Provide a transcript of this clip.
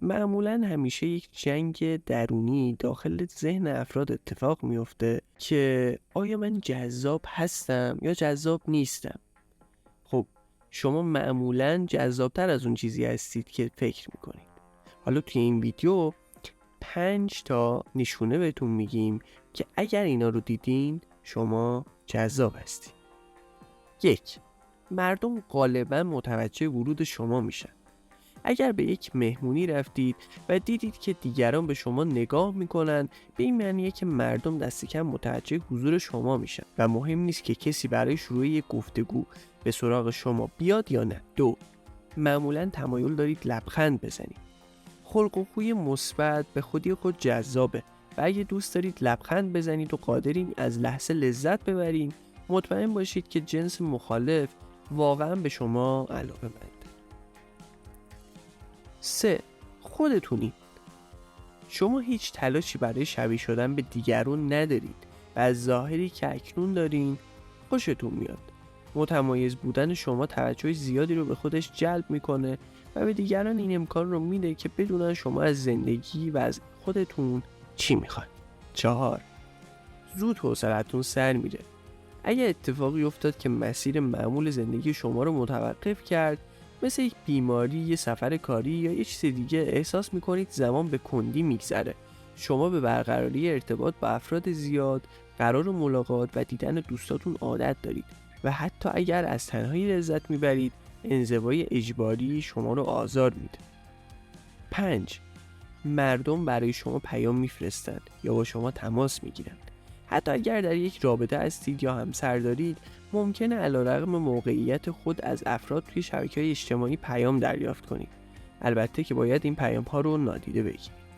معمولا همیشه یک جنگ درونی داخل ذهن افراد اتفاق میفته که آیا من جذاب هستم یا جذاب نیستم. خب شما معمولا جذابتر از اون چیزی هستید که فکر میکنید. حالا توی این ویدیو 5 تا نشونه بهتون میگیم که اگر اینا رو دیدین شما جذاب هستید. 1. مردم غالبا متوجه ورود شما میشن. اگر به یک مهمونی رفتید و دیدید که دیگران به شما نگاه میکنن، به این معنیه که مردم دست کم متوجه حضور شما میشن و مهم نیست که کسی برای شروع یک گفتگو به سراغ شما بیاد یا نه. 2. معمولا تمایل دارید لبخند بزنید. خلق و خوی مثبت به خودی خود جذابه و اگه دوست دارید لبخند بزنید و قادرین از لحظه لذت ببرین، مطمئن باشید که جنس مخالف واقعا به شما علاقه‌مند. 3. خودتونید. شما هیچ تلاشی برای شبیه شدن به دیگران ندارید و از ظاهری که اکنون دارین خوشتون میاد. متمایز بودن شما توجه زیادی رو به خودش جلب میکنه و به دیگران این امکان رو میده که بدونن شما از زندگی و از خودتون چی میخواید. 4. زود حوصله‌تون سر میره. اگه اتفاقی افتاد که مسیر معمول زندگی شما رو متوقف کرد، مثل یک بیماری، یه سفر کاری یا یه چیز دیگه، احساس میکنید زمان به کندی میگذره. شما به برقراری ارتباط با افراد زیاد، قرار ملاقات و دیدن دوستاتون عادت دارید و حتی اگر از تنهایی لذت میبرید، انزوای اجباری شما رو آزار میده. 5. مردم برای شما پیام میفرستند یا با شما تماس میگیرند. حتی اگر در یک رابطه هستید یا همسر دارید، ممکنه علیرغم موقعیت خود از افراد توی شبکه‌های اجتماعی پیام دریافت کنید. البته که باید این پیام ها رو نادیده بگیرید.